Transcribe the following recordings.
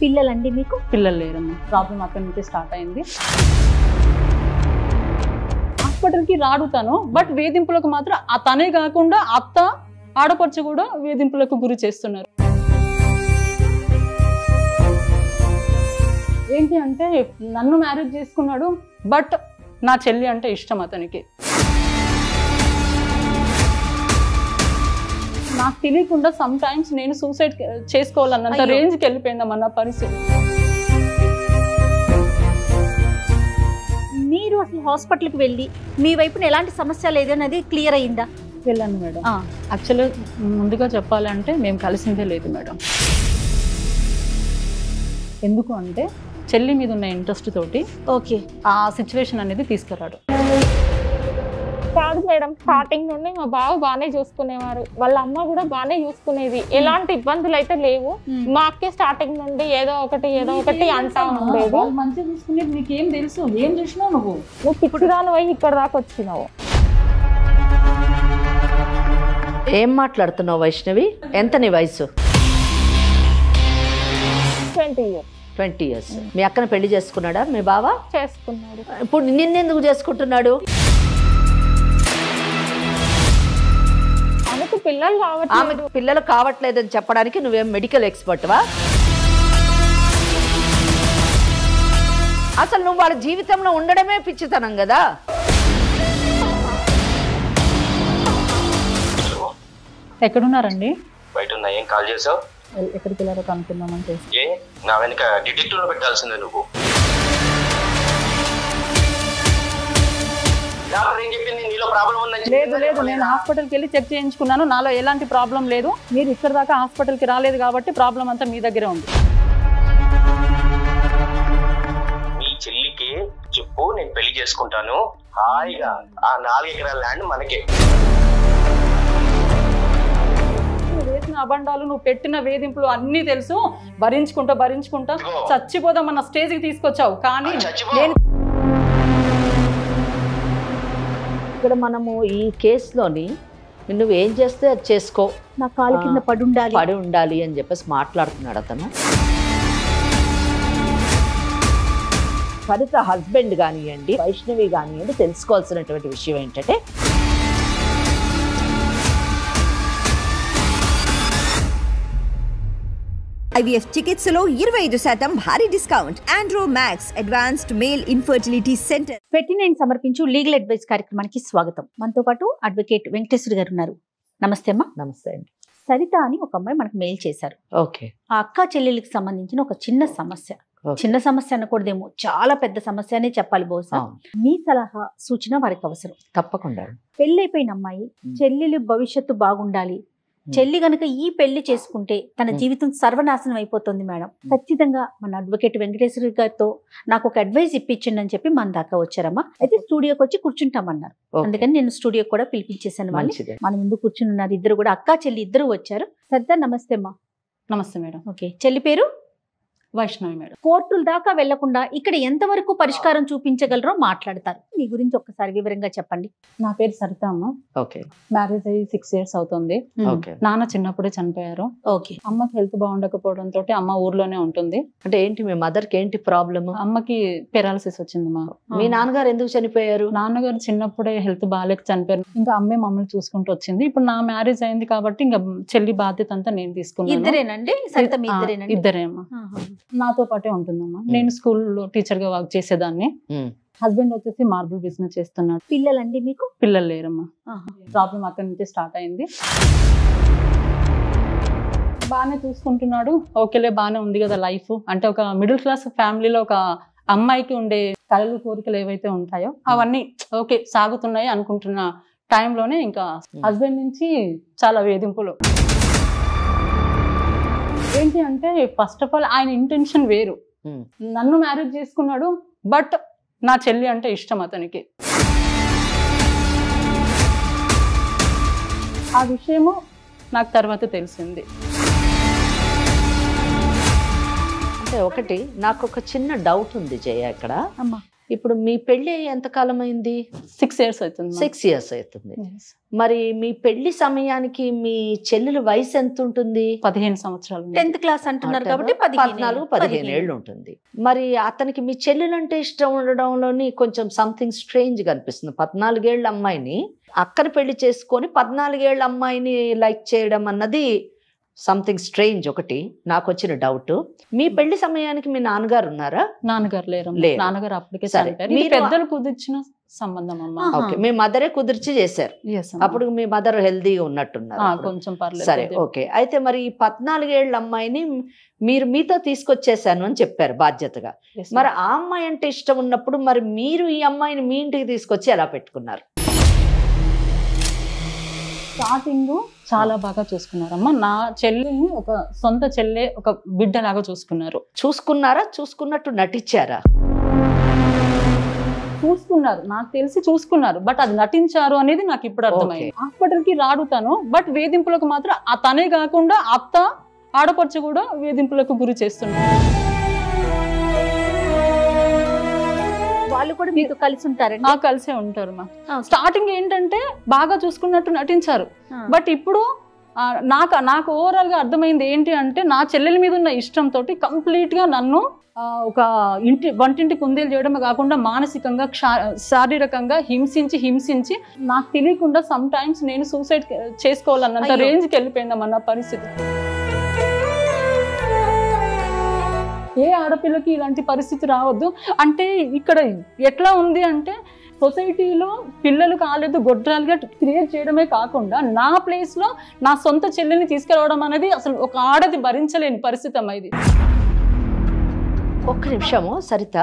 పిల్లలండి మీకు? పిల్లలు లేరమ్మా. ప్రాబ్లం అక్కడి నుంచి స్టార్ట్ అయింది. హాస్పిటల్కి రాడుతాను, బట్ వేధింపులకు మాత్రం తనే కాకుండా అత్త ఆడపడుచు కూడా వేధింపులకు గురి చేస్తున్నారు. ఏంటి అంటే నన్ను మ్యారేజ్ చేసుకున్నాడు, బట్ నా చెల్లి అంటే ఇష్టం అతనికి. నాకు తెలియకుండా సమ్ టైమ్స్ నేను సూసైడ్ చేసుకోవాలన్నంత రేంజ్కి వెళ్ళిపోయిందమ్మా నా పరిస్థితి. మీరు అసలు హాస్పిటల్కి వెళ్ళి మీ వైపున ఎలాంటి సమస్య లేదన్నది క్లియర్ అయిందా? వెళ్ళాను మేడం. యాక్చువల్గా ముందుగా చెప్పాలంటే మేము కలిసిందే లేదు మేడం. ఎందుకు అంటే చెల్లి మీద ఉన్న ఇంట్రెస్ట్ తోటి ఓకే ఆ సిచ్యువేషన్ అనేది తీసుకురాడు. కాదు మేడం, స్టార్టింగ్ నుండి మా బావ బాగానే చూసుకునేవారు, వాళ్ళ అమ్మ కూడా బాగానే చూసుకునేది, ఎలాంటి ఇబ్బందులు అయితే లేవు. మా అక్కే స్టార్టింగ్ నుండి ఏదో ఒకటి అంటా ఉండేది. మంచిగా చూసుకునేది నీకేం తెలుసు? ఏం చూసినావు నువ్వు పిచ్చిదాని పోయి ఇక్కడ దాకా వచ్చినావు. ఏం మాట్లాడుతున్నావు వైష్ణవి? ఎంత నీ వయసు? 20 years. 20 years. మీ అక్కను పెళ్లి చేసుకున్నాడా మీ బావ? చేసుకున్నాడు. ఇప్పుడు నిన్నెందుకు చేసుకుంటున్నాడు? ఆమెకు పిల్లలు కావట్లేదు. ఆమెకు పిల్లలు కావట్లేదని చెప్పడానికి నువ్వేం మెడికల్ ఎక్స్పర్ట్వా? అసలు నువ్వు వాళ్ళ జీవితంలో ఉండడమే పిచ్చితనం కదా. ఎక్కడున్నారండి? బయట ఉన్నా. ఏం కాల్ చేసావు? ఎక్కడికి వెళ్ళారో కనుక్కుందామని చేసి. ఏ నా వెనక డిటెక్టివ్ లో పెట్టాల్సిందే నువ్వు. డాక్టర్ ఏం చెప్పింది? నీలో ప్రాబ్లం ఉందని. లేదు, నేను హాస్పిటల్కి వెళ్ళి చెక్ చేయించుకున్నాను, నాలో ఎలాంటి ప్రాబ్లం లేదు. మీరు ఇక్కడ దాకా హాస్పిటల్కి రాలేదు కాబట్టి ప్రాబ్లం అంతా మీ దగ్గరే ఉంది. మీ చెల్లికి చెప్పు, నేను పెళ్లి చేసుకుంటాను హాయిగా. ఆ 4 ఎకరాల ల్యాండ్ మనకే. వేసిన అబండాలు, నువ్వు పెట్టిన వేధింపులు అన్నీ తెలుసు. భరించుకుంటా చచ్చిపోదామన్న స్టేజ్కి తీసుకొచ్చావు. కానీ నేను ఇక్కడ మనము ఈ కేసులోని నువ్వు ఏం చేస్తే అది చేసుకో, నా కాలు కింద పడి ఉండాలి అని చెప్పేసి మాట్లాడుతున్నాడు అతను. సరిత హస్బెండ్ కానివ్వండి, వైష్ణవి కానివ్వండి, తెలుసుకోవాల్సినటువంటి విషయం ఏంటంటే IVF చికిత్సలో 25% భారీ discount. Andro max advanced male infertility centre. 29 సమర్పించు లీగల్ అడ్వైస్ కార్యక్రమానికి స్వాగతం. మనతో పాటు అడ్వకేట్ వెంకటేశ్వర గారు ఉన్నారు. నమస్తే అమ్మా. నమస్తే అండి. సరిత అని ఒక అమ్మాయి మనకు మెయిల్ చేశారు. ఓకే. ఆ అక్క చెల్లెళ్ళకి సంబంధించిన ఒక చిన్న సమస్య. చిన్న సమస్య అనకూడదేమో, చాలా పెద్ద సమస్య అనే చెప్పాలి. బహుశా మీ సలహా సూచన వారికి అవసరం. తప్పకుండా. పెళ్ళైపోయిన అమ్మాయి చెల్లెలు భవిష్యత్తు బాగుండాలి, చెల్లి గనక ఈ పెళ్లి చేసుకుంటే తన జీవితం సర్వనాశనం అయిపోతుంది మేడం, ఖచ్చితంగా మన అడ్వకేట్ వెంకటేశ్వర గారితో నాకు ఒక అడ్వైస్ ఇప్పించండి అని చెప్పి మన దాకా వచ్చారమ్మా. అయితే స్టూడియోకి వచ్చి కూర్చుంటామన్నారు. అందుకని నేను స్టూడియోకి కూడా పిలిపించేసాను. వాళ్ళు మన ముందు కూర్చుని ఉన్నారు. ఇద్దరు కూడా అక్క చెల్లి ఇద్దరు వచ్చారు. సరిత నమస్తే అమ్మా. నమస్తే మేడం. ఓకే. చెల్లి పేరు వైష్ణవి మేడం. కోర్టుల దాకా వెళ్లకుండా ఇక్కడ ఎంతవరకు పరిష్కారం చూపించగలరో మాట్లాడతారు. మీ గురించి ఒక్కసారి వివరంగా చెప్పండి. నా పేరు సరిత అమ్మ. ఓకే. మ్యారేజ్ అయ్యి 6 years అవుతుంది. నాన్న చిన్నప్పుడే చనిపోయారు. ఓకే. అమ్మకి హెల్త్ బాగుండకపోవడంతో అమ్మ ఊర్లోనే ఉంటుంది. అంటే ఏంటి మీ మదర్ కి ఏంటి ప్రాబ్లమ్? అమ్మకి పెరాలసిస్ వచ్చిందమ్మా. మీ నాన్నగారు ఎందుకు చనిపోయారు? నాన్నగారు చిన్నప్పుడే హెల్త్ బాగాలేక చనిపోయారు. ఇంకా అమ్మే మమ్మల్ని చూసుకుంటూ వచ్చింది. ఇప్పుడు నా మ్యారేజ్ అయింది కాబట్టి ఇంకా చెల్లి బాధ్యత అంతా నేను తీసుకున్నాను. ఇద్దరేనండి? సరిత మీ ఇద్దరేనండి? ఇద్దరే అమ్మా. నాతో పాటే ఉంటుందమ్మా. నేను స్కూల్లో టీచర్ గా వర్క్ చేసేదాన్ని. హస్బెండ్ వచ్చేసి మార్బుల్ బిజినెస్ చేస్తున్నాడు. పిల్లలండి మీకు? పిల్లలు లేరమ్మా. ప్రాబ్లం అక్కడి నుంచి స్టార్ట్ అయింది. బాగానే చూసుకుంటున్నాడు. ఓకేలే, బాగానే ఉంది కదా లైఫ్. అంటే ఒక మిడిల్ క్లాస్ ఫ్యామిలీలో ఒక అమ్మాయికి ఉండే కలలు కోరికలు ఏవైతే ఉంటాయో అవన్నీ ఓకే సాగుతున్నాయి అనుకుంటున్న టైంలోనే ఇంకా హస్బెండ్ నుంచి చాలా వేధింపులు. ఏంటి అంటే ఫస్ట్ ఆఫ్ ఆల్ ఆయన ఇంటెన్షన్ వేరు. నన్ను మ్యారేజ్ చేసుకున్నాడు, బట్ నా చెల్లి అంటే ఇష్టం అతనికి. ఆ విషయము నాకు తర్వాత తెలిసింది. అంటే ఒకటి నాకు ఒక చిన్న డౌట్ ఉంది జయ ఇక్కడ. ఇప్పుడు మీ పెళ్లి ఎంతకాలం అయింది? 6 years అవుతుంది. 6 years అవుతుంది. మరి మీ పెళ్లి సమయానికి మీ చెల్లెలు వయసు ఎంత ఉంటుంది? 15 సంవత్సరాలు. 10th క్లాస్ అంటున్నారు కాబట్టి 14-15 ఏళ్ళు ఉంటుంది. మరి అతనికి మీ చెల్లెలంటే ఇష్టం ఉండడంలోని కొంచెం సంథింగ్ స్ట్రేంజ్ కనిపిస్తుంది. 14 ఏళ్ల అమ్మాయిని అక్కని పెళ్లి చేసుకొని 14 ఏళ్ల అమ్మాయిని లైక్ చేయడం అన్నది సంథింగ్ స్ట్రేంజ్. ఒకటి నాకు వచ్చిన డౌట్. మీ పెళ్లి సమయానికి మీ నాన్నగారు ఉన్నారా? నాన్నగారు లేరు. నాన్నగారు అప్పటికే సరే. మీరు పెద్దలు కుదిర్చిన సంబంధం అమ్మా. ఓకే, మీ మదరే కుదిర్చి చేశారు. అప్పుడు మీ మదర్ హెల్దీగా ఉన్నట్టున్నారు. కొంచెం పర్లేదు. సరే, ఓకే. అయితే మరి ఈ 14 ఏళ్ల అమ్మాయిని మీరు మీతో తీసుకొచ్చేసాను అని చెప్పారు బాధ్యతగా. మరి ఆ అమ్మాయి అంటే ఇష్టం ఉన్నప్పుడు మరి మీరు ఈ అమ్మాయిని మీ ఇంటికి తీసుకొచ్చి ఎలా పెట్టుకున్నారు? స్టార్టింగ్ చాలా బాగా చూసుకున్నారమ్మా. నా చెల్లిని ఒక సొంత చెల్లె, ఒక బిడ్డలాగా చూసుకున్నారు. చూసుకున్నారా? చూసుకున్నట్టు నటించారా? చూసుకున్నారు, నాకు తెలిసి చూసుకున్నారు. బట్ అది నటించారు అనేది నాకు ఇప్పుడు అర్థమైంది. హాస్పిటల్ కి రాడుతాను, బట్ వేధింపులకు మాత్రం తనే కాకుండా అత్త, ఆడపడుచు కూడా వేధింపులకు గురి చేస్తున్నారు. వాళ్ళు కూడా మీతో కలిసి ఉంటారండి? నాకు కలిసే ఉంటారు మా. స్టార్టింగ్ ఏంటంటే బాగా చూసుకున్నట్టు నటించారు. బట్ ఇప్పుడు నాకు ఓవరాల్ గా అర్థమైంది ఏంటి అంటే, నా చెల్లెల మీద ఉన్న ఇష్టంతో కంప్లీట్ గా నన్ను ఒక వంటింటి కుందేలు చేయడమే కాకుండా మానసికంగా, శారీరకంగా హింసించి నాకు తెలియకుండా సమ్ టైమ్స్ నేను సూసైడ్ చేసుకోవాలన్నంత రేంజ్కి వెళ్ళిపోయిందమ్మన్న పరిస్థితి. ఏ ఆడపిల్లకి ఇలాంటి పరిస్థితి రావద్దు. అంటే ఇక్కడ ఎట్లా ఉంది అంటే, సొసైటీలో పిల్లలు కాలేదు గొడ్రాలుగా క్రియేట్ చేయడమే కాకుండా నా ప్లేస్ లో నా సొంత చెల్లెని తీసుకురావడం అనేది అసలు ఒక ఆడది భరించలేని పరిస్థితి అమ్మా ఇది. ఒక్క నిమిషము సరిత,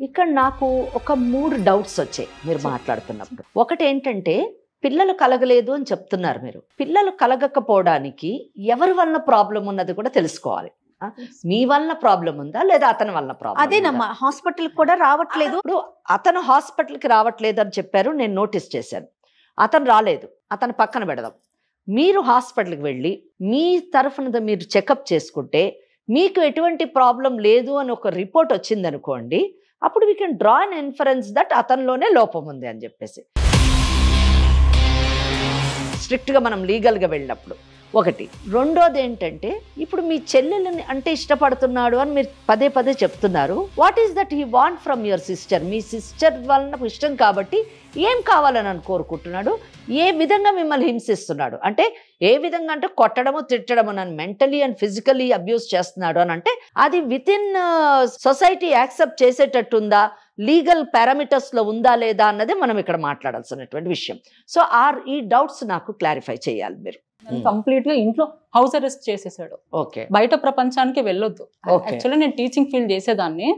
ఇక్కడ నాకు ఒక 3 డౌట్స్ వచ్చాయి మీరు మాట్లాడుతున్నప్పుడు. ఒకటి ఏంటంటే, పిల్లలు కలగలేదు అని చెప్తున్నారు మీరు. పిల్లలు కలగకపోవడానికి ఎవరి వల్ల ప్రాబ్లం ఉన్నది కూడా తెలుసుకోవాలి. మీ వల్ల ప్రాబ్లం ఉందా లేదా అతని వల్ల ప్రాబ్లం? అదేనమ్మా, హాస్పిటల్ కూడా రావట్లేదు. ఇప్పుడు అతను హాస్పిటల్కి రావట్లేదు అని చెప్పారు, నేను నోటీస్ చేశాను. అతను రాలేదు, అతను పక్కన పెడదాం. మీరు హాస్పిటల్కి వెళ్ళి మీ తరఫున మీరు చెకప్ చేసుకుంటే మీకు ఎటువంటి ప్రాబ్లం లేదు అని ఒక రిపోర్ట్ వచ్చింది అనుకోండి, అప్పుడు we can draw an inference that అతనిలోనే లోపం ఉంది అని చెప్పేసి స్ట్రిక్ట్గా మనం లీగల్గా వెళ్ళినప్పుడు. ఒకటి. రెండోది ఏంటంటే, ఇప్పుడు మీ చెల్లెలని అంటే ఇష్టపడుతున్నాడు అని మీరు పదే పదే చెప్తున్నారు. What is that he want from your sister? Me sister వలన ఇష్టం కాబట్టి ఏం కావాలని అని కోరుకుంటున్నాడు? ఏ విధంగా మిమ్మల్ని హింసిస్తున్నాడు? అంటే ఏ విధంగా అంటే కొట్టడము, తిట్టడము, నన్ను మెంటలీ అండ్ ఫిజికలీ అబ్యూస్ చేస్తున్నాడు అని అంటే అది విత్ ఇన్ సొసైటీ యాక్సెప్ట్ చేసేటట్టుందా, లీగల్ పారామీటర్స్ లో ఉందా లేదా అన్నది మనం ఇక్కడ మాట్లాడాల్సినటువంటి విషయం. సో ఈ డౌట్స్ నాకు క్లారిఫై చేయాలి మీరు. కంప్లీట్ గా ఇంట్లో హౌస్ అరెస్ట్ చేసేసాడు. ఓకే, బయట ప్రపంచానికి వెళ్ళొద్దు. యాక్చువల్లీ నేను టీచింగ్ ఫీల్డ్ చేసేదాన్ని.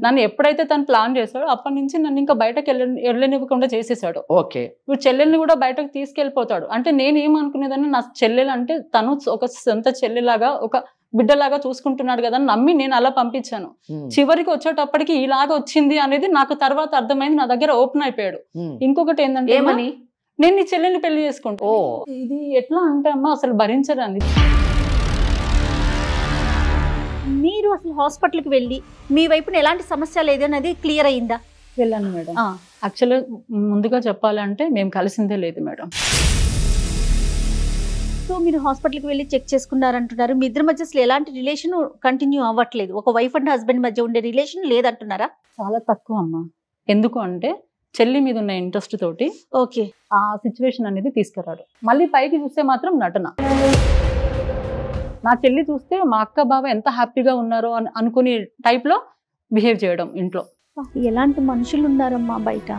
నన్ను ఎప్పుడైతే తను ప్లాన్ చేశాడో అప్పటి నుంచి నన్ను ఇంకా బయటకు వెళ్ళనివ్వకుండా చేసేసాడు. ఓకే, ఇప్పుడు చెల్లెల్ని కూడా బయటకు తీసుకెళ్ళిపోతాడు. అంటే నేను ఏమనుకునేదాన్ని, నా చెల్లెలు అంటే తను ఒక సొంత చెల్లెలాగా, ఒక బిడ్డలాగా చూసుకుంటున్నాడు కదా అని నమ్మి నేను అలా పంపించాను. చివరికి వచ్చేటప్పటికి ఇలాగ వచ్చింది అనేది నాకు తర్వాత అర్థమైంది. నా దగ్గర ఓపెన్ అయిపోయాడు. ఇంకొకటి ఏంటంటే, ఏమని, నేను నీ చెల్లెల్ని పెళ్లి చేసుకుంటా. ఇది ఎట్లా అంటే అమ్మా అసలు భరించడానికి. మీరు అసలు హాస్పిటల్కి వెళ్ళి మీ వైపున ఎలాంటి సమస్య లేదన్నది క్లియర్ అయిందా? వెళ్ళాను మేడం. యాక్చువల్గా ముందుగా చెప్పాలంటే మేము కలిసిందే లేదు మేడం. సో మీరు హాస్పిటల్కి వెళ్ళి చెక్ చేసుకున్నారంటున్నారు. మీ ఇద్దరి మధ్య అసలు ఎలాంటి రిలేషన్ కంటిన్యూ అవ్వట్లేదు? ఒక వైఫ్ అండ్ హస్బెండ్ మధ్య ఉండే రిలేషన్ లేదంటున్నారా? చాలా తక్కువ అమ్మా. ఎందుకు అంటే చెల్లి మీద ఉన్న ఇంట్రెస్ట్ తోటి ఓకే ఆ సిచ్యువేషన్ అనేది తీసుకురాడు. మళ్ళీ పైకి చూస్తే మాత్రం నటన. నా చెల్లి చూస్తే మా అక్క బావ ఎంత హ్యాపీగా ఉన్నారో అని అనుకునే టైప్ లో బిహేవ్ చేయడం ఇంట్లో. ఎలాంటి మనుషులు ఉన్నారమ్మా బయట?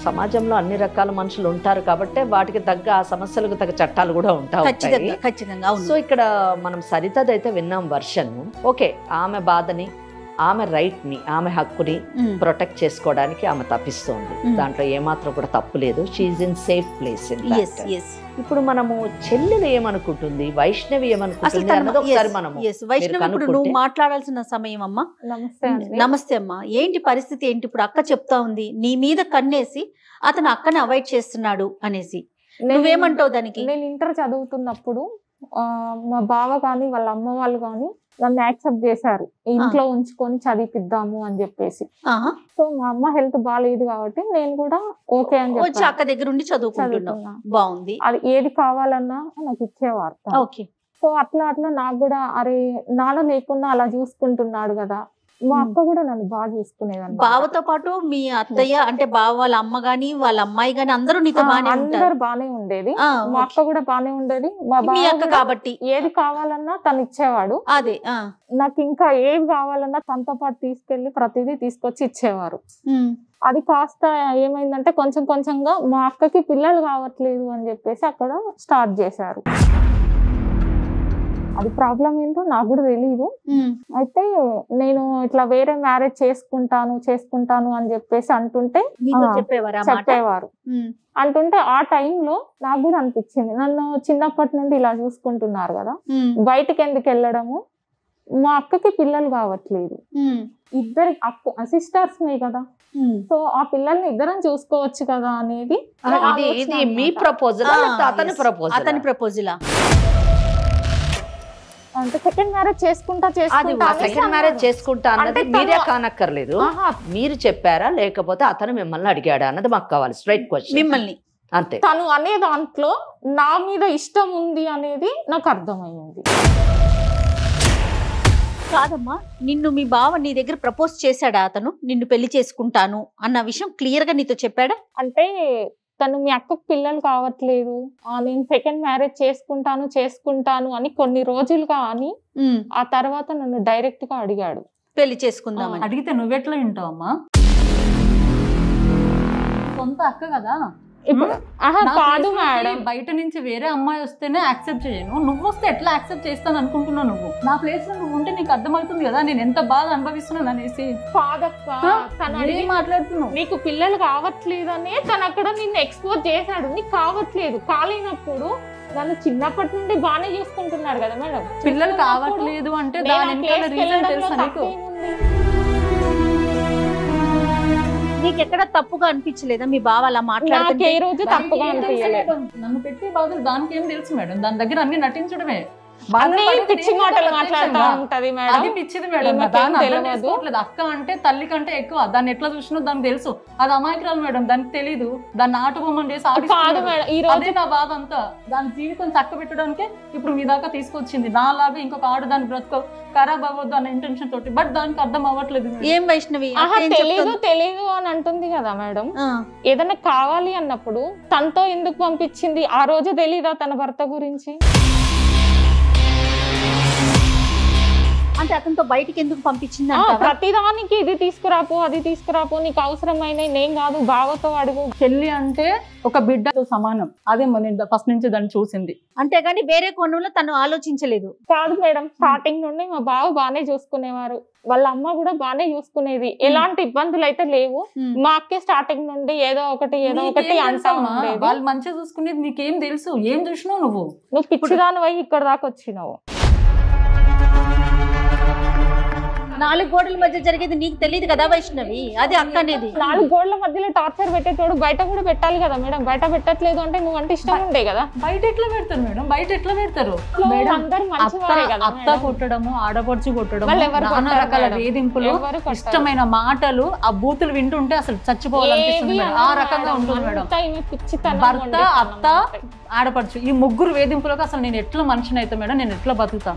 సమాజంలో అన్ని రకాల మనుషులు ఉంటారు కాబట్టి వాటికి తగ్గ ఆ సమస్యలకు తగ్గ చట్టాలు కూడా ఉంటాయి. ఖచ్చితంగా. సో ఇక్కడ మనం సరితదైతే విన్నాం వర్షన్. ఓకే, ఆమె బాధని, ఆమె రైట్ ని, ఆమె హక్కుని ప్రొటెక్ట్ చేసుకోవడానికి ఆమె తప్పిస్తోంది. దాంట్లో ఏమాత్రం కూడా తప్పు లేదు. She is in safe place. ఇప్పుడు మనము చెల్లెలు ఏమనుకుంటుంది, వైష్ణవి ఏమనుకుంటుంది అన్నది ఒకసారి మనము నువ్వు మాట్లాడాల్సిన సమయం అమ్మా. నమస్తే అమ్మా. ఏంటి పరిస్థితి ఏంటి? ఇప్పుడు అక్క చెప్తా ఉంది నీ మీద కన్నేసి అతను అక్కని అవాయిడ్ చేస్తున్నాడు అనేసి. నువ్వేమంటావు దానికి? నేను ఇంటర్ చదువుతున్నప్పుడు మా బావ కానీ వాళ్ళ అమ్మ వాళ్ళు కానీ నన్ను యాక్సెప్ట్ చేశారు, ఇంట్లో ఉంచుకొని చదివిద్దాము అని చెప్పేసి. ఆహా. సో మా అమ్మ హెల్త్ బాగాలేదు కాబట్టి నేను కూడా ఓకే అని వచ్చి చెప్పి అక్క దగ్గర ఉండి చదువుకుంటున్నావు. చదువుతున్నా. బాగుంది. అది ఏది కావాలన్నా నాకు ఇచ్చేవారు. ఓకే. సో అట్లా నాకు కూడా అరే నాన్న లేకుండా అలా చూసుకుంటున్నాడు కదా. మా అక్క కూడా నన్ను బాగా చూసుకునేది. బావతో పాటు మీ అత్తయ్య అంటే బావ వాళ్ళ అమ్మ గాని వాళ్ళ అమ్మాయి గాని అందరూ నీతో బాగానే ఉంటారు. అందరు బానే ఉండేది. మా అక్క కూడా బానే ఉండేది. మా మీ బావ అక్క కూడా కాబట్టి ఏది కావాలన్నా తను ఇచ్చేవాడు. అదే. నాకు ఇంకా ఏది కావాలన్నా తనతో పాటు తీసుకెళ్లి ప్రతిదీ తీసుకొచ్చి ఇచ్చేవారు. అది కాస్త ఏమైందంటే కొంచెం కొంచెంగా మా అక్కకి పిల్లలు కావట్లేదు అని చెప్పేసి అక్కడ స్టార్ట్ చేశారు. అది ప్రాబ్లం ఏంటో నాకు కూడా తెలియదు. అయితే నేను ఇట్లా వేరే మ్యారేజ్ చేసుకుంటాను అని చెప్పేసి అంటుంటే చెప్పేవారు. అంటుంటే ఆ టైంలో నాకు కూడా అనిపించింది, నన్ను చిన్నప్పటి నుండి ఇలా చూసుకుంటున్నారు కదా, బయటకి ఎందుకు వెళ్ళడము, మా అక్కకి పిల్లలు కావట్లేదు, ఇద్దరి సిస్టర్స్ నే కదా, సో ఆ పిల్లల్ని ఇద్దరం చూసుకోవచ్చు కదా అనేది. ఇది మీ ప్రపోజల్, అతని ప్రపోజల్? అంటే సెకండ్ మ్యారేజ్ చేసుకుంటా సెకండ్ మ్యారేజ్ చేసుకుంటా అన్నది మీరే కానక్కర్లేదు. మీరు చెప్పారా లేకపోతే అతను మిమ్మల్ని అడిగాడా అన్నది మాకు కావాలి. Straight question. మిమ్మల్ని అంతే. తను అనే దాంట్లో నా మీద ఇష్టం ఉంది అనేది నాకు అర్థమైంది. కాదమ్మా, నిన్ను మీ బావ నీ దగ్గర ప్రపోజ్ చేశాడా? అతను నిన్ను పెళ్లి చేసుకుంటాను అన్న విషయం క్లియర్ గా నీతో చెప్పాడా? అంటే తను మీ అక్కకు పిల్లలు కావట్లేదు, నేను సెకండ్ మ్యారేజ్ చేసుకుంటాను అని కొన్ని రోజులుగా అని ఆ తర్వాత నన్ను డైరెక్ట్ గా అడిగాడు పెళ్లి చేసుకుందామని. అడిగితే నువ్వెట్లా వింటావు అమ్మా? సొంత అక్క కదా. ఇప్పుడు కాదు మేడం, బయట నుంచి వేరే అమ్మాయి వస్తేనే యాక్సెప్ట్ చేయను, నువ్వు వస్తే ఎట్లా యాక్సెప్ట్ చేస్తాను అనుకుంటున్నావు? నువ్వు నా ప్లేస్ లో నువ్వు ఉంటే నీకు అర్థమవుతుంది కదా నేను ఎంత బాధ అనుభవిస్తున్నాను అనేసి. మాట్లాడుతున్నావు నీకు పిల్లలు కావట్లేదనే తను అక్కడ నిన్ను ఎక్స్పోజ్ చేశాడు. నీకు కావట్లేదు, కాలేనప్పుడు నన్ను చిన్నప్పటి నుండి బాగానే చూసుకుంటున్నాడు కదా మేడం. పిల్లలు కావట్లేదు అంటే దాని వెనకాల రీజన్ తెలుసా నీకు? నీకెక్కడ తప్పుగా అనిపించలేదా మీ బావ అలా మాట్లాడుతుంటే? ఏ రోజు తప్పుగా అనిపించలేదు. నన్ను పెట్టి బాధలు దానికి ఏం తెలుసు మేడం? దాని దగ్గర అన్ని నటించడమే. పిచ్చి మాటలు మాట్లాడుతూ ఉంటది మేడం. అది పిచ్చిది మేడం. అక్క అంటే తల్లి కంటే ఎక్కువ. దాన్ని ఎట్లా చూసినా దానికి తెలుసు. అది అమాయకురాలు మేడం, దానికి తెలీదు. దాన్ని ఆటబొమ్మని చేసి అదే నా బాధ అంతా. దాని జీవితం చక్క పెట్టడానికే ఇప్పుడు మీ దాకా తీసుకొచ్చింది. నాలాగా ఇంకొక ఆడు దాని బ్రతుకు ఖరాబ్ అవ్వద్దు అన్న ఇంటెన్షన్ తోటి. బట్ దానికి అర్థం అవ్వట్లేదు. ఏం వైష్ణవి తెలీదు అని అంటుంది కదా మేడం. ఏదైనా కావాలి అన్నప్పుడు తనతో ఎందుకు పంపించింది? ఆ రోజు తెలీదా తన భర్త గురించి? అంటే అతనితో బయటికి ఎందుకు పంపించింది? ప్రతిదానికి ఇది తీసుకురాపో అది తీసుకురాపో, నీకు అవసరమైన నేను కాదు బావతో అడుగు. చెల్లి అంటే ఒక బిడ్డతో సమానం. అదే నేను ఫస్ట్ నుంచి దాన్ని చూసింది. అంతేగాని వేరే కోణంలో తను ఆలోచించలేదు. కాదు మేడం, స్టార్టింగ్ నుండి మా బావ బాగానే చూసుకునేవారు, వాళ్ళ అమ్మ కూడా బాగానే చూసుకునేది. ఎలాంటి ఇబ్బందులు అయితే లేవు. మా అక్కే స్టార్టింగ్ నుండి ఏదో ఒకటి అంటా ఉండేది. వాళ్ళు మంచిగా చూసుకునేది నీకేం తెలుసు? ఏం చూసినావు నువ్వు? నువ్వు పిచ్చిదాని పోయి ఇక్కడ దాకా వచ్చినావు. 4 గోడల మధ్య జరిగేది నీకు తెలియదు కదా వైష్ణవి? అది అక్క అనేది. 4 గోడల మధ్యలో టార్చర్ పెట్టేటోడు బయట కూడా పెట్టాలి కదా మేడం. బయట పెట్టట్లేదు అంటే నువ్వు అంటే ఇష్టం ఉండే కదా. బయట ఎట్లా పెడతారు మేడం? బయట ఎట్లా పెడతారు? అత్త కొట్టడము, ఆడపడుచు కొట్టడము, నానా రకాల వేధింపులు, ఇష్టమైన మాటలు, ఆ బూతులు వింటుంటే అసలు చచ్చిపోవాలనిపిస్తుంది మేడం. ఆ రకంగా ఉంటుంది మేడం. భర్త, అత్త, ఆడపడుచు ఈ 3 వేధింపులకు అసలు నేను ఎట్లా మనిషిని అయితే మేడం? నేను ఎట్లా బతుకుతా?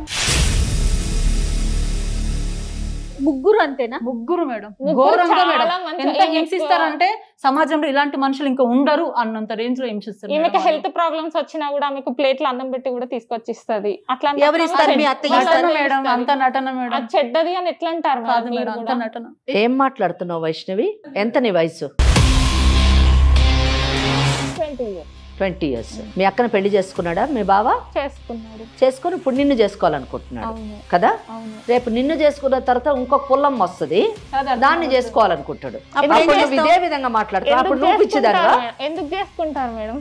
3 అంతేనా? 3 మేడం. ఘోరంగా మేడం. ఎంత హింసిస్తారంటే సమాజంలో ఇలాంటి మనుషులు ఇంకా ఉండరు అన్నంత రేంజ్ లో హింసిస్తారు. ఈమెకి హెల్త్ ప్రాబ్లమ్స్ వచ్చినా కూడా ఆమెకు ప్లేట్లు అన్నం పెట్టి కూడా తీసుకొచ్చిస్తుంది. అట్లా మేడం అంత నటన మేడం. చెడ్డది అని ఎట్లా అంటారు? అంత నటన. ఏం మాట్లాడుతున్నావు వైష్ణవి? ఎంత నీ వయసు? 20 years. మీ అక్కను పెళ్లి చేసుకున్నాడా మీ బావ? చేసుకుని ఇప్పుడు నిన్ను చేసుకోవాలనుకుంటున్నాడు కదా. రేపు నిన్ను చేసుకున్న తర్వాత ఇంకొక పుల్లం వస్తుంది, దాన్ని చేసుకోవాలనుకుంటాడు. ఇదే విధంగా మాట్లాడతావు. అప్పుడు నువ్వు పిచ్చిదానివా? ఎందుకు చేసుకుంటారు మేడం?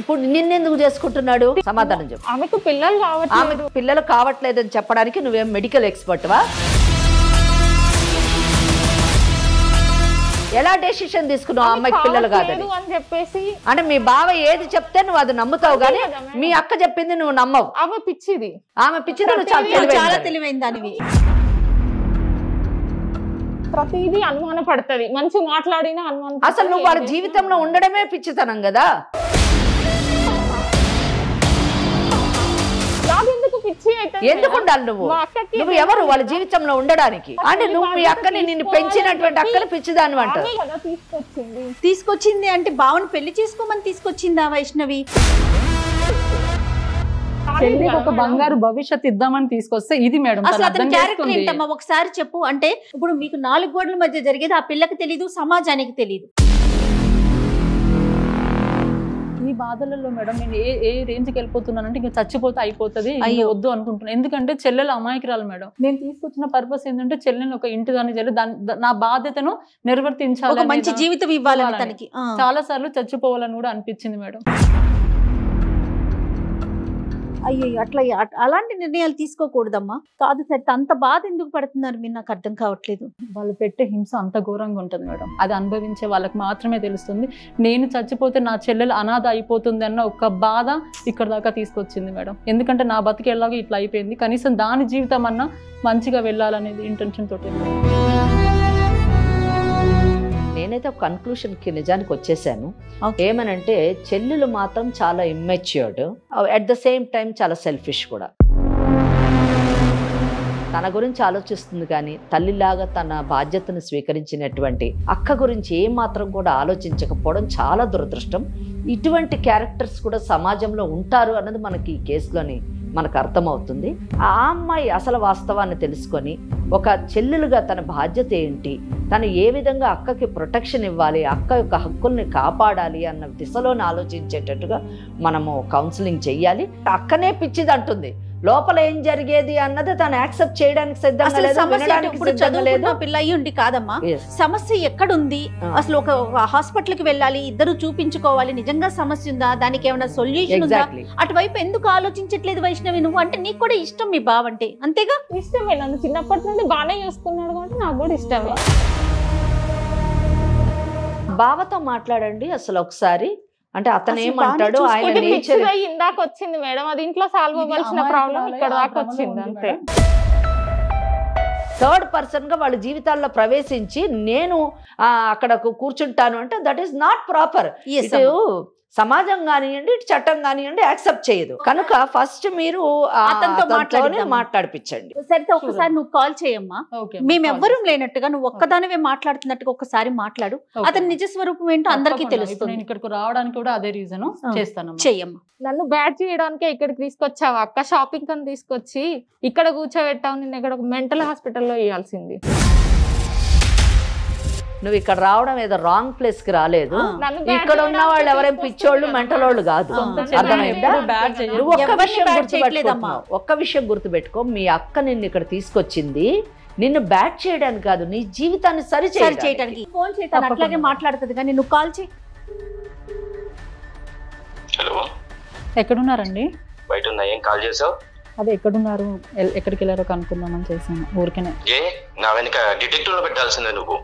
ఇప్పుడు నిన్నెందుకు చేసుకుంటున్నాడు? సమాధానం చెప్పు. ఆమెకు పిల్లలు కావట్లేదని చెప్పడానికి నువ్వేం మెడికల్ ఎక్స్పర్ట్ వా? ఎలా డెసిషన్ తీసుకున్నావు అమ్మాయికి పిల్లలు కాదని అని చెప్పేసి? అంటే మీ బావ ఏది చెప్తే నువ్వు అది నమ్ముతావు కానీ మీ అక్క చెప్పింది నువ్వు నమ్మవు. ఆమె పిచ్చిది, నువ్వు చాలా తెలివైంది దానివి. ప్రతిదీ అనుమాన పడుతుంది, మంచి మాట్లాడినా అనుమానం. అసలు నువ్వు వాళ్ళ జీవితంలో ఉండడమే పిచ్చితనం కదా. ఎందుకు ఉండాలి నువ్వు ఎవరు వాళ్ళ జీవితంలో ఉండడానికి? అంటే నువ్వు మీ అక్కని నిన్ను పెంచినటువంటి అక్కని పిచ్చిదాన్ని అంట. తీసుకొచ్చింది అంటే బావని పెళ్లి చేసుకోమని తీసుకొచ్చిందా వైష్ణవి? చెల్లికి ఒక బంగారు భవిష్యత్తు ఇద్దామని తీసుకొస్తే ఇది మేడం. అసలు అతని క్యారెక్టర్ ఏంటమ్మా ఒకసారి చెప్పు. అంటే ఇప్పుడు మీకు 4 గోడల మధ్య జరిగేది ఆ పిల్లకి తెలీదు, సమాజానికి తెలీదు. ఈ బాధలలో మేడం నేను ఏ రేంజ్కి వెళ్ళిపోతున్నానంటే ఇంకా చచ్చిపోతే అయిపోతుంది, వద్దు అనుకుంటున్నాను. ఎందుకంటే చెల్లెలు అమాయకురాలు మేడం. నేను తీసుకొచ్చిన పర్పస్ ఏంటంటే చెల్లెని ఒక ఇంటి దాన్ని చెల్లి నా బాధ్యతను నిర్వర్తించాలి, మంచి జీవితం ఇవ్వాలని తనకి. చాలా సార్లు చచ్చిపోవాలని కూడా అనిపించింది మేడం. అయ్యో అట్లా అలాంటి నిర్ణయాలు తీసుకోకూడదమ్మా. కాదు సార్, అంత బాధ ఎందుకు పడుతున్నారు మీరు? నాకు అర్థం కావట్లేదు. వాళ్ళు పెట్టే హింస అంత ఘోరంగా ఉంటుంది మేడం. అది అనుభవించే వాళ్ళకి మాత్రమే తెలుస్తుంది. నేను చచ్చిపోతే నా చెల్లెలు అనాథ అయిపోతుంది అన్న ఒక బాధ ఇక్కడ దాకా తీసుకొచ్చింది మేడం. ఎందుకంటే నా బతికి ఎలాగో ఇట్లా అయిపోయింది, కనీసం దాని జీవితం అన్నా మంచిగా వెళ్ళాలనేది ఇంటెన్షన్ తోటి. నేనైతే ఒక కన్క్లూషన్కి నిజానికి వచ్చేసాను. ఏమనంటే చెల్లెలు మాత్రం చాలా immatured, at the same time చాలా సెల్ఫిష్ కూడా. తన గురించి ఆలోచిస్తుంది కానీ తల్లిలాగా తన బాధ్యతను స్వీకరించినటువంటి అక్క గురించి ఏమాత్రం కూడా ఆలోచించకపోవడం చాలా దురదృష్టం. ఇటువంటి క్యారెక్టర్స్ కూడా సమాజంలో ఉంటారు అన్నది మనకి ఈ కేసులోని మనకు అర్థమవుతుంది. ఆ అమ్మాయి అసలు వాస్తవాన్ని తెలుసుకొని ఒక చెల్లెలుగా తన బాధ్యత ఏంటి, తను ఏ విధంగా అక్కకి ప్రొటెక్షన్ ఇవ్వాలి, అక్క యొక్క హక్కుల్ని కాపాడాలి అన్న దిశలోనే ఆలోచించేటట్టుగా మనము కౌన్సిలింగ్ చెయ్యాలి. అక్కనే పిచ్చిది అంటుంది, లోపల ఏం జరిగేది అన్నది తను యాక్సెప్ట్ చేయడానికి సిద్ధంగా లేదు. పిల్ల అయ్యుండి కాదమ్మా, సమస్య ఎక్కడుంది, అసలు ఒక హాస్పిటల్ కి వెళ్ళాలి, ఇద్దరు చూపించుకోవాలి, నిజంగా సమస్య ఉందా, దానికి ఏమైనా సొల్యూషన్ ఉందా, అటువైపు ఎందుకు ఆలోచించట్లేదు వైష్ణవి నువ్వు? అంటే నీకు కూడా ఇష్టం మీ బావంటే, అంతేగా? ఇష్టమే, నన్ను చిన్నప్పటి నుండి బాగానే చూసుకున్నాడు కాబట్టి నాకు కూడా ఇష్టమే. బావతో మాట్లాడండి అసలు ఒకసారి. అంటే అతను ఏమంటాడు, ఆయన ఇందాక వచ్చింది మేడం, అది ఇంట్లో సాల్వ్ అవ్వాల్సిన ప్రాబ్లం ఇక్కడ దాకా వచ్చింది అంతే. థర్డ్ పర్సన్ గా వాళ్ళ జీవితాల్లో ప్రవేశించి నేను అక్కడ కూర్చుంటాను అంటే దట్ ఈస్ నాట్ ప్రాపర్. సమాజం కానివ్వండి, చట్టం కానివ్వండి యాక్సెప్ట్ చేయదు. కనుక ఫస్ట్ మీరు అతనితో మాట్లాడిపించండి. సరే ఒకసారి నువ్వు కాల్ చేయమ్మా, మేమెవ్వరూ లేనట్టుగా నువ్వు ఒక్కదానివే మాట్లాడుతున్నట్టుగా ఒకసారి మాట్లాడు. అతని నిజ స్వరూపం ఏంటో అందరికీ తెలుస్తుంది. నేను ఇక్కడికి రావడానికి కూడా అదే రీజన్ చేస్తాను. చెయ్యమ్మా. నన్ను బ్యాడ్ చేయడానికే ఇక్కడికి తీసుకొచ్చావు అక్క, షాపింగ్ అని తీసుకొచ్చి ఇక్కడ కూర్చోబెట్టావు. నిన్న ఇక్కడ ఒక మెంటల్ హాస్పిటల్లో వేయాల్సింది. నువ్వు ఇక్కడ రావడం ఏదో రాంగ్ ప్లేస్ కి రాలేదు. ఇక్కడ ఉన్న వాళ్ళు ఎవరైనా పిచ్చోళ్ళు మెంటలోళ్ళు కాదు, అర్థమైందా? నువ్వు ఒక్క విషయం గుర్తుపెట్టుకో, మీ అక్క నిన్ను ఇక్కడ తీసుకొచ్చింది నిన్ను బ్యాడ్ చేయడానికి కాదు, నీ జీవితాన్ని సరి చేయడానికి. ఫోన్ చేస్తాను, అట్లాగే మాట్లాడుతుంది కానీ నువ్వు కాల్ చేయి. హలో, ఎక్కడున్నారండి? బయట ఉన్నా. ఏం కాల్ చేసావు? అదే ఎక్కడున్నారు, ఎక్కడికి వెళ్ళారో కనుక్కుందామని చేశాను ఊరికనే. నా వెనక డిటెక్టివ్ లో పెట్టాల్సిందే నువ్వు.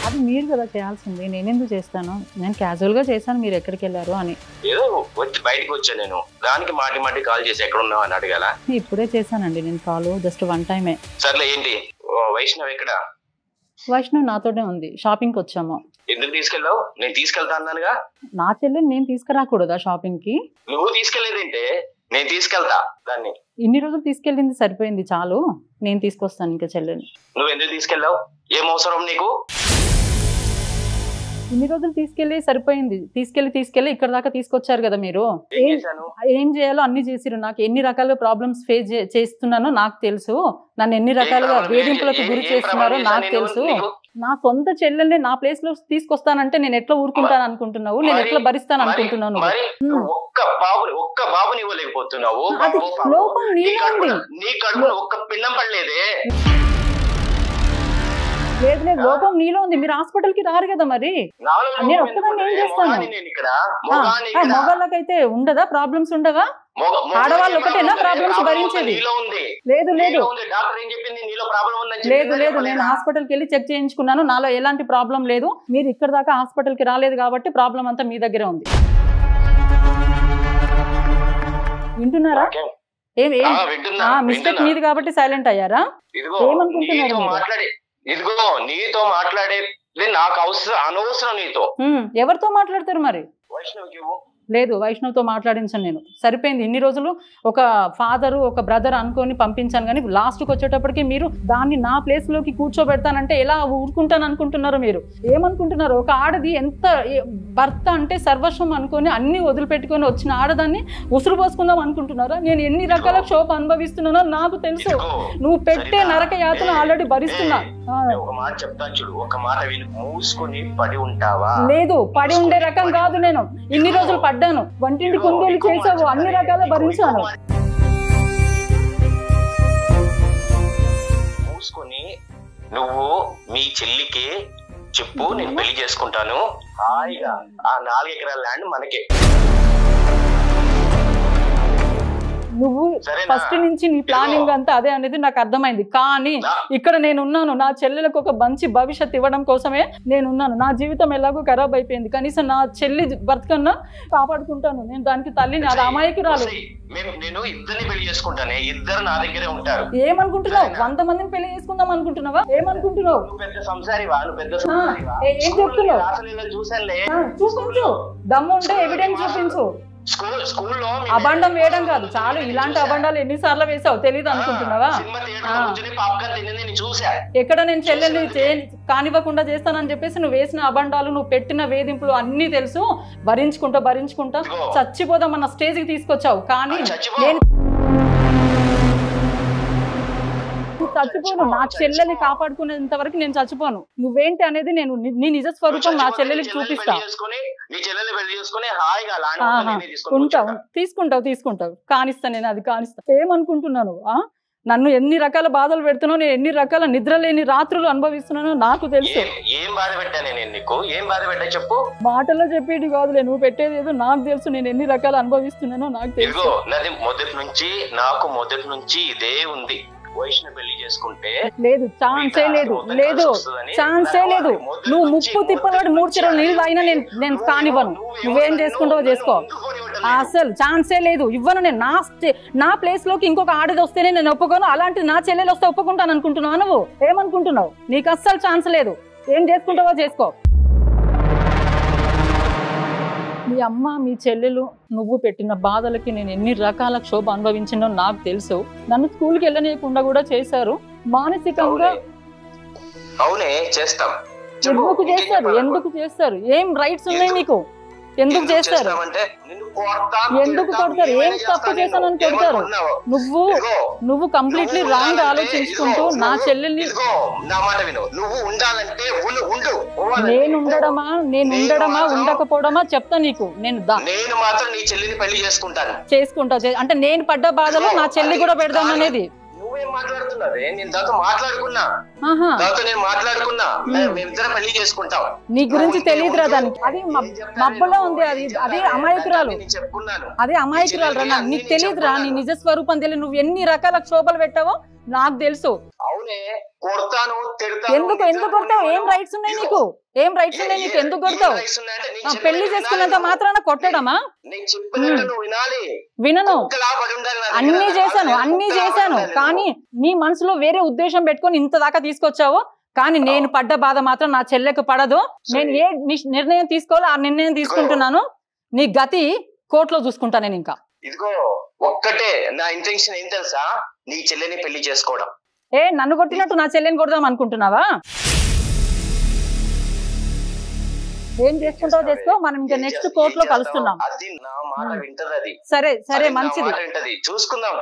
అది మీరు కదా చేయాల్సింది, నేనెందుకు చేస్తాను? నేను క్యాజువల్ గా చేశాను మీరు ఎక్కడికి వెళ్ళారు అని. ఏదో వచ్చి బయటకు వచ్చా నేను, దానికి మాటి కాల్ చేసి ఎక్కడ ఉన్నావు అని అడగాల. ఇప్పుడే చేశానండి నేను కాల్, జస్ట్ వన్ టైమే. సర్లే, ఏంటి వైష్ణవ్ ఎక్కడ? వైష్ణవ్ నాతోనే ఉంది, షాపింగ్ కి వచ్చాము. ఎందుకు తీసుకెళ్ళావు? నేను తీసుకెళ్తా అన్నానుగా. నా చెల్లెని నేను తీసుకురాకూడదా షాపింగ్ కి? నువ్వు తీసుకెళ్లేదంటే నేను తీసుకెళ్తా దాన్ని. ఇన్ని రోజులు తీసుకెళ్ళింది సరిపోయింది చాలు, నేను తీసుకొస్తాను ఇంకా చెల్లెని. నువ్వు ఎందుకు తీసుకెళ్ళావు? ఏం అవసరం నీకు? ఇన్ని రోజులు తీసుకెళ్ళి సరిపోయింది, తీసుకెళ్ళి ఇక్కడ దాకా తీసుకొచ్చారు కదా మీరు. ఏం చేయాలో అన్ని చేసిరు. నాకు ఎన్ని రకాల ప్రాబ్లమ్స్ ఫేస్ చేస్తున్నానో నాకు తెలుసు, నన్ను ఎన్ని రకాలుగా వేధింపులకు గురి చేస్తున్నారో నాకు తెలుసు. నా సొంత చెల్లెల్ని నా ప్లేస్ లో తీసుకొస్తానంటే నేను ఎట్లా ఊరుకుంటాను అనుకుంటున్నావు? నేను ఎట్లా భరిస్తాను అనుకుంటున్నాను? ఒక్క బాబుని ఇవ్వలేకపోతున్నావు. లోపం నీలో ఉంది. నీ కడుపులో ఒక్క పిండం పడలేదే. లేదు లేదు, లోపం నీలో ఉంది. మీరు హాస్పిటల్ కి రారు కదా మరి. నేను ఒక్కదాన్ని ఏం చేస్తాను? మగవాళ్ళకైతే ఉండదా ప్రాబ్లమ్స్? ఉండవా? ఆడవాళ్ళు ఒకటేనా ప్రాబ్లమ్స్ భరించేది? లేదు లేదు లేదు లేదు, నేను హాస్పిటల్కి వెళ్ళి చెక్ చేయించుకున్నాను, నాలో ఎలాంటి ప్రాబ్లం లేదు. మీరు ఇక్కడ దాకా హాస్పిటల్కి రాలేదు కాబట్టి ప్రాబ్లం అంతా మీ దగ్గరే ఉంది. వింటున్నారా? మిస్టేక్ మీది కాబట్టి సైలెంట్ అయ్యారా? ఏమనుకుంటున్నారు? ఇదిగో నీతో మాట్లాడేది నాకు అనవసరం. నీతో ఎవరితో మాట్లాడతారు మరి? లేదు, వైష్ణవ్తో మాట్లాడించాను నేను. సరిపోయింది. ఇన్ని రోజులు ఒక ఫాదరు ఒక బ్రదర్ అనుకొని పంపించాను, కానీ లాస్ట్కి వచ్చేటప్పటికి మీరు దాన్ని నా ప్లేస్లోకి కూర్చోబెడతానంటే ఎలా ఊరుకుంటాను అనుకుంటున్నారు? మీరు ఏమనుకుంటున్నారు? ఒక ఆడది ఎంత భర్త అంటే సర్వస్వం అనుకొని అన్ని వదిలిపెట్టుకొని వచ్చిన ఆడదాన్ని ఉసురు పోసుకుందాం అనుకుంటున్నారా? నేను ఎన్ని రకాల క్షోభ అనుభవిస్తున్నానో నాకు తెలుసు. నువ్వు పెట్టే నరక యాతన ఆల్రెడీ భరిస్తున్నా. లేదు, పడి ఉండే రకం కాదు నేను. ఇన్ని రోజులు పడ్డాను, వంటింటి కుందేలు చేసావు, అన్ని రకాల భరించాను. మూసుకొని నువ్వు మీ చెల్లికి చెప్పు, నేను పెళ్లి చేసుకుంటాను, హాయిగా ఆ 4 ఎకరాల ల్యాండ్ మనకే. నువ్వు ఫస్ట్ నుంచి నీ ప్లానింగ్ అంతా అదే అనేది నాకు అర్థమైంది. కానీ ఇక్కడ నేనున్నాను, నా చెల్లెలకు ఒక మంచి భవిష్యత్తు ఇవ్వడం కోసమే నేనున్నాను. నా జీవితం ఎలాగో ఖరాబ్ అయిపోయింది, కనీసం నా చెల్లి బతుకన్నా కాపాడుకుంటాను. నేను దానికి తల్లిని, అది అమాయకి రాదు. నేను ఇద్దరిని పెళ్లి చేసుకుంటాను, ఇద్దరు నా దగ్గరే ఉంటారు. ఏమనుకుంటున్నావు? 100 మందిని పెళ్లి చేసుకుందాం అనుకుంటున్నావా? ఏమనుకుంటున్నావు? పెద్ద సంసారివా? ఏం చెప్తున్నావు? చూపించు, దమ్ము ఉంటే ఎవిడెన్స్ చూపించు. అబండం వేయడం కాదు చాలు. ఇలాంటి అబండాలు ఎన్నిసార్లు వేసావు తెలీదు అనుకుంటున్నావా? ఎక్కడ నేను చెల్లెల్ని కానివ్వకుండా చేస్తానని చెప్పేసి నువ్వు వేసిన అబండాలు, నువ్వు పెట్టిన వేధింపులు అన్ని తెలుసు. భరించుకుంటా చచ్చిపోదాం అన్న స్టేజ్కి తీసుకొచ్చావు. కానీ నేను చచ్చిపోను. నా చెల్లెల్ని కాపాడుకునేంత వరకు నేను చచ్చిపోను. నువ్వేంటి అనేది నేను నీ నిజ స్వరూపం నా చెల్లెలికి చూపిస్తా. తీసుకుంటావు కానిస్తా, నేను అది కానిస్తా. ఏమనుకుంటున్నాను? నన్ను ఎన్ని రకాల బాధలు పెడుతున్నావు, నేను ఎన్ని రకాల నిద్ర లేని రాత్రులు అనుభవిస్తున్నానో నాకు తెలుసు. మాటల్లో చెప్పేది కాదులే, నువ్వు పెట్టేది ఏదో నాకు తెలుసు. నేను ఎన్ని రకాలు అనుభవిస్తున్నానో నాకు తెలుసు. మొదటి నుంచి ఇదే ఉంది. వైష్ణవి పెళ్లి చేసుకుంటే లేదు, ఛాన్సే లేదు. నువ్వు ముప్పు తిప్పలు 3 చెరువులు నీళ్ళు తాగినా నేను కానివ్వను. నువ్వేం చేసుకుంటావో చేసుకో. అసలు ఛాన్సే లేదు, ఇవ్వను నేను. నా ప్లేస్ లోకి ఇంకొక ఆడది వస్తేనే నేను ఒప్పుకోను. అలాంటి నా చెల్లెలు వస్తే ఒప్పుకుంటాను అనుకుంటున్నావు నువ్వు? ఏమనుకుంటున్నావు? నీకు అస్సలు ఛాన్స్ లేదు. ఏం చేసుకుంటావో చేసుకో. మీ అమ్మ మీ చెల్లెలు నువ్వు పెట్టిన బాధలకి నేను ఎన్ని రకాల క్షోభ అనుభవించినో నాకు తెలుసు. నన్ను స్కూల్కి వెళ్ళనీయకుండా కూడా చేశారు మానసికంగా. ఎందుకు చేస్తారు? ఏం రైట్స్ ఉన్నాయి నీకు? ఎందుకు చేస్తారు? ఎందుకు కొడతారు? ఏం తప్పు చేశానని కొడతారు? నువ్వు కంప్లీట్లీ రాంగ్ ఆలోచించుకుంటూ నా చెల్లెల్ని నేను ఉండడమా ఉండకపోవడమా చెప్తా నీకు. నేను మాత్రం నీ చెల్లిని పెళ్లి చేసుకుంటా అంటే నేను పడ్డ బాధలో నా చెల్లి కూడా పెడదాం అనేది. నువ్వేం మాట్లాడుతున్నావే? నేను దాంతో మాట్లాడుకున్నా, మేమిద్దరం పెళ్లి చేసుకుంటాం. నీ గురించి తెలియదురా దానికి. అది మబ్బులో ఉంది. అది అమాయకురాలు. అదే అమాయకురాలు రా. నీకు తెలియదురా, నీ నిజ స్వరూపం తెలియదు. నువ్వు ఎన్ని రకాల క్షోభలు పెట్టావో నాకు తెలుసు. ఎందుకు కొడతావు? ఏం రైట్స్ ఉన్నాయి నీకు? ఎందుకు కొడతావు? పెళ్లి చేసుకున్నంత మాత్రాన కొట్టడమా? వినను. అన్ని చేశాను కానీ నీ మనసులో వేరే ఉద్దేశం పెట్టుకొని ఇంత దాకా తీసుకొచ్చావు. కానీ నేను పడ్డ బాధ మాత్రం నా చెల్లెకు పడదు. నేను ఏ నిర్ణయం తీసుకోవాలో ఆ నిర్ణయం తీసుకుంటున్నాను. నీ గతి కోర్టులో చూసుకుంటా నేను. ఇంకా ఇదిగో ఒక్కటే నా ఇంటెన్షన్ ఏం తెలుసా? నీ చెల్లెని పెళ్లి చేసుకోవడం. నన్ను కొట్టినట్టు నా చెల్లెని కొడదాం అనుకుంటున్నావా? ఏం చేసుకుంటావో చేసుకో. మనం ఇంకా నెక్స్ట్ కోర్టులో కలుస్తున్నాం. సరే మంచిది. చూసుకుందాం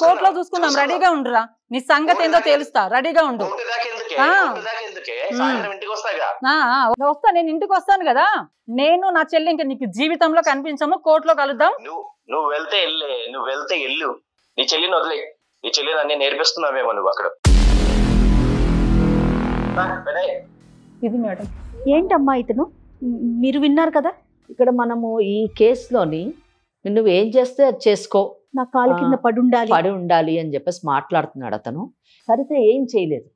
కోర్టులో చూసుకుందాం. రెడీగా ఉండురా. నీ సంగతి ఏందో తెలుస్తా. రెడీగా ఉండు. వస్తా, నేను ఇంటికి వస్తాను కదా. నేను నా చెల్లి ఇంకా నీకు జీవితంలో కనిపించము. కోర్టులో కలుద్దాం. నువ్వు వెళ్తే ఎల్లు. నీ చెల్లిని వదిలే. నీ చెల్లిని అన్ని నేర్పిస్తున్నావేమో నువ్వు అక్కడ. ఇది మేడం. ఏంటమ్మా ఇతను, మీరు విన్నారు కదా, ఇక్కడ మనము ఈ కేసులోని నువ్వు ఏం చేస్తే అది చేసుకో, నా కాలు కింద పడి ఉండాలి అని చెప్పేసి మాట్లాడుతున్నాడు అతను. సరిత ఏం చేయలేదు.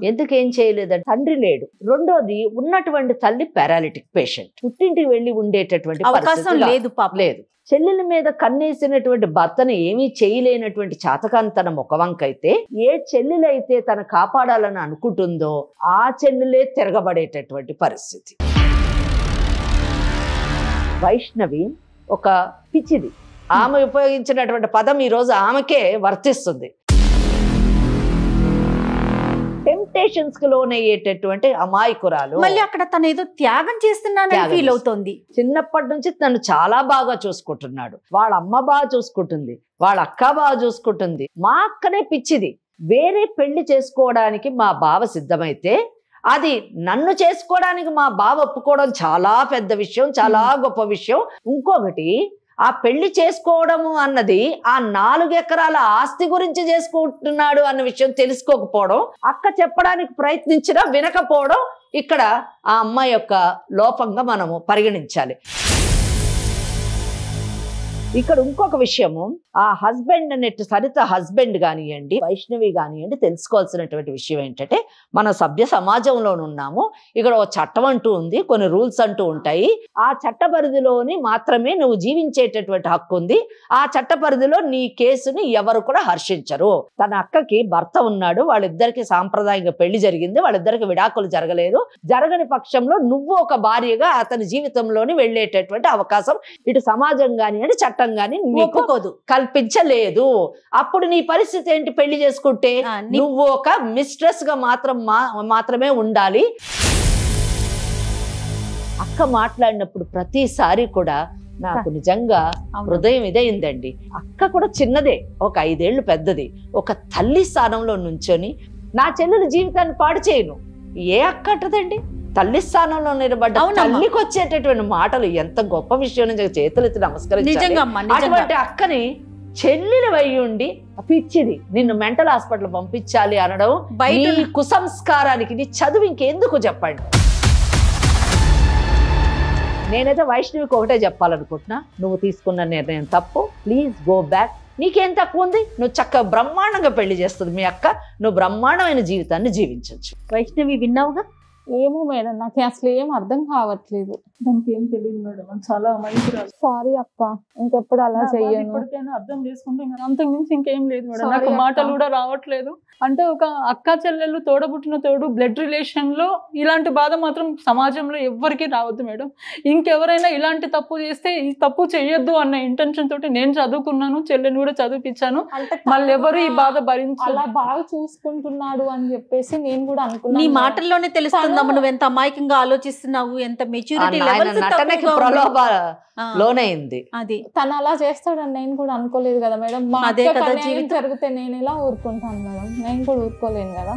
ఎందుకు ఏం చేయలేదంటే తండ్రి లేడు, రెండోది ఉన్నటువంటి తల్లి పారాలిటిక్ పేషెంట్, పుట్టింటికి వెళ్ళి ఉండేటటువంటి అవకాశం లేదు, లేదు. చెల్లెల మీద కన్నేసినటువంటి భర్తను ఏమీ చేయలేనటువంటి చాతకాంతనం ఒక వంకైతే, ఏ చెల్లెలైతే తను కాపాడాలని అనుకుంటుందో ఆ చెల్లెలే తిరగబడేటటువంటి పరిస్థితి. వైష్ణవి ఒక పిచ్చిది. ఆమె ఉపయోగించినటువంటి పదం ఈ రోజు ఆమెకే వర్తిస్తుంది. టెంప్టేషన్స్ కి లోనయ్యేటటువంటి అమాయకురాలు. మళ్ళీ అక్కడ తను ఏదో త్యాగం చేస్తున్నానని ఫీల్ అవుతోంది. చిన్నప్పటి నుంచి తను చాలా బాగా చూసుకుంటున్నాడు. వాళ్ళ అమ్మ బాగా చూసుకుంటుంది, వాళ్ళ అక్క బాగా చూసుకుంటుంది. మా అక్కనే పిచ్చిది. వేరే పెళ్లి చేసుకోవడానికి మా బావ సిద్ధమైతే అది నన్ను చేసుకోవడానికి మా బావ ఒప్పుకోవడం చాలా పెద్ద విషయం, చాలా గొప్ప విషయం. ఇంకొకటి, ఆ పెళ్లి చేసుకోవడము అన్నది ఆ 4 ఎకరాల ఆస్తి గురించి చేసుకుంటున్నాడు అన్న విషయం తెలుసుకోకపోవడం, అక్క చెప్పడానికి ప్రయత్నించినా వినకపోవడం ఇక్కడ ఆ అమ్మాయి యొక్క లోపంగా మనము పరిగణించాలి. ఇక్కడ ఇంకొక విషయము, ఆ హస్బెండ్ అన్నట్టు సరిత హస్బెండ్ కానివ్వండి, వైష్ణవి కానివ్వండి, తెలుసుకోవాల్సినటువంటి విషయం ఏంటంటే, మన సభ్య సమాజంలో ఉన్నాము. ఇక్కడ ఒక చట్టం అంటూ ఉంది, కొన్ని రూల్స్ అంటూ ఉంటాయి. ఆ చట్ట పరిధిలోని మాత్రమే నువ్వు జీవించేటటువంటి హక్కు ఉంది. ఆ చట్ట పరిధిలో నీ కేసుని ఎవరు కూడా హర్షించరు. తన అక్కకి భర్త ఉన్నాడు, వాళ్ళిద్దరికి సాంప్రదాయంగా పెళ్లి జరిగింది, వాళ్ళిద్దరికి విడాకులు జరగలేదు. జరగని పక్షంలో నువ్వు ఒక భార్యగా అతని జీవితంలోని వెళ్ళేటటువంటి అవకాశం ఇటు సమాజం కానివ్వండి, చట్టం కానీ ఒప్పుకోదు, కల్పించలేదు. అప్పుడు నీ పరిస్థితి ఏంటి? పెళ్లి చేసుకుంటే నువ్వు ఒక మిస్ట్రెస్ గా మాత్రమే ఉండాలి. అక్క మాట్లాడినప్పుడు ప్రతిసారి కూడా నాకు నిజంగా హృదయం ఇదైందండి. అక్క కూడా చిన్నదే, ఒక 5 ఏళ్ళు పెద్దది. ఒక తల్లి స్థానంలో నుంచొని నా చెల్లెల జీవితాన్ని పాడు చేయను. ఏ అక్క అంటదండి? తల్లి స్థానంలో నిలబడ్డ తల్లికి వచ్చేటటువంటి మాటలు ఎంత గొప్ప విషయం. చేతులెత్తి నమస్కరించాలి. అటువంటి అక్కని చెల్లెలు అయ్యుండి పిచ్చిది, నిన్ను మెంటల్ హాస్పిటల్ పంపించాలి అనడం నీ కుసంస్కారానికి, నీ చదువు ఇంకెందుకు చెప్పండి. నేనైతే వైష్ణవికి ఒకటే చెప్పాలనుకుంటున్నా, నువ్వు తీసుకున్న నిర్ణయం తప్పు. Please go back. నీకేం తక్కువ ఉంది? నువ్వు చక్కగా బ్రహ్మాండంగా పెళ్లి చేస్తుంది మీ అక్క, నువ్వు బ్రహ్మాండమైన జీవితాన్ని జీవించవచ్చు. వైష్ణవి విన్నావుగా? ఏమో మేడం, నాకు అసలు ఏం అర్థం కావట్లేదు. దానికి ఏం తెలియదు మేడం, చాలా మంచిరాలు. సారీ అక్క, ఇంకెప్పుడు అలా చెయ్యను. ఇప్పటికైనా అర్థం చేసుకుంటే అంతకు మించి ఇంకేం లేదు మేడం. నాకు మాటలు కూడా రావట్లేదు. అంటే ఒక అక్క చెల్లెళ్ళు తోడబుట్టిన తోడు బ్లడ్ రిలేషన్ లో ఇలాంటి బాధ మాత్రం సమాజంలో ఎవ్వరికీ రావద్దు మేడం. ఇంకెవరైనా ఇలాంటి తప్పు చేస్తే ఈ తప్పు చెయ్యొద్దు అన్న ఇంటెన్షన్ తోటి నేను చదువుకున్నాను, చెల్లెని కూడా చదివిపించాను. మళ్ళీ ఎవరు ఈ బాధ భరించాలి. అలా బాగా చూసుకుంటున్నాడు అని చెప్పేసి నేను కూడా అనుకున్నాను. నీ మాటల్లోనే తెలుస్తుందమ్మా నువ్వు ఎంత అమాయకంగా ఆలోచిస్తున్నావు, ఎంత మెచ్యూరిటీ లోనైంది. అది తను అలా చేస్తాడని నేను కూడా అనుకోలేదు కదా మేడం. అదే కదా జీవితం జరిగితే నేను ఎలా ఊరుకుంటాను మేడం? నేను కూడా ఊరుకోలేను కదా.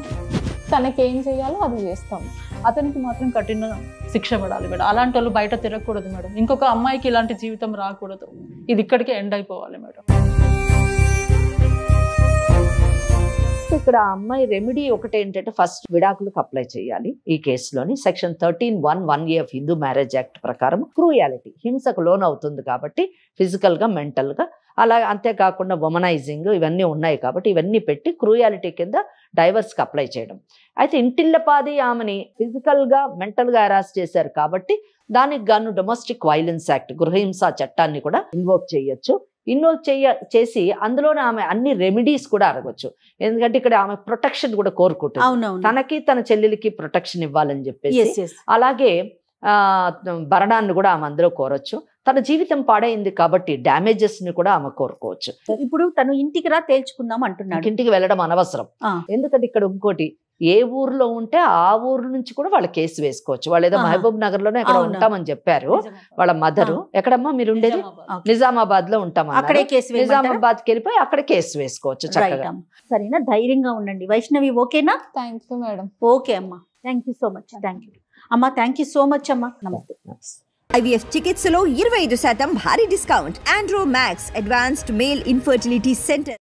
తనకి ఏం చేయాలో అది చేస్తాం. అతనికి మాత్రం కఠిన శిక్ష పడాలి మేడం. అలాంటి వాళ్ళు బయట తిరగకూడదు మేడం. ఇంకొక అమ్మాయికి ఇలాంటి జీవితం రాకూడదు. ఇది ఇక్కడికే ఎండ్ అయిపోవాలి మేడం. ఇక్కడ అమ్మాయి రెమెడీ ఒకటి ఏంటంటే, ఫస్ట్ విడాకులకు అప్లై చేయాలి. ఈ కేసులోని section 13(1)(1A of Hindu marriage act ప్రకారం క్రూయాలిటీ, హింసకు లోన్ అవుతుంది కాబట్టి ఫిజికల్ గా, మెంటల్ గా, అలా అంతేకాకుండా వొమనైజింగ్ ఇవన్నీ ఉన్నాయి కాబట్టి ఇవన్నీ పెట్టి క్రూయాలిటీ కింద డైవర్స్కి అప్లై చేయడం. అయితే ఇంటిల్లపాది ఆమెని ఫిజికల్ గా, మెంటల్ గా హెరాస్ చేశారు కాబట్టి దానికి గాను డొమెస్టిక్ వైలెన్స్ యాక్ట్, గృహహింస చట్టాన్ని కూడా ఇన్వోక్ చేయొచ్చు. చేసి అందులోనే ఆమె అన్ని రెమెడీస్ కూడా అడగొచ్చు. ఎందుకంటే ఇక్కడ ఆమె ప్రొటెక్షన్ కూడా కోరుకుంటుంది, తనకి తన చెల్లెలికి ప్రొటెక్షన్ ఇవ్వాలని చెప్పేసి. అలాగే భరణాన్ని కూడా ఆమె అందులో కోరొచ్చు. తన జీవితం పాడైంది కాబట్టి డ్యామేజెస్ ని కూడా ఆమె కోరుకోవచ్చు. ఇప్పుడు తను ఇంటికి రా తేల్చుకుందాం అంటున్నాడు. ఇంటికి వెళ్ళడం అనవసరం. ఎందుకంటే ఇక్కడ ఇంకోటి, ఏ ఊర్లో ఉంటే ఆ ఊరు నుంచి కూడా వాళ్ళ కేసు వేసుకోవచ్చు. వాళ్ళు ఏదో మహబూబ్ నగర్ లోనే ఎక్కడ ఉంటామని చెప్పారు వాళ్ళ మదరు. ఎక్కడమ్మా మీరు ఉండేది? నిజామాబాద్ లో ఉంటామని. నిజామాబాద్కి వెళ్ళిపోయి అక్కడ కేసు వేసుకోవచ్చు చక్కగా. సరేనా? ధైర్యంగా ఉండండి. వైష్ణవి ఓకేనా? Thank you madam. ఓకే అమ్మా, thank you so much. Thank you అమ్మా, థ్యాంక్ యూ సో మచ్ అమ్మా. నమస్తే. IVF చికిత్సలో 25% భారీ discount. Andro max advanced male infertility centre.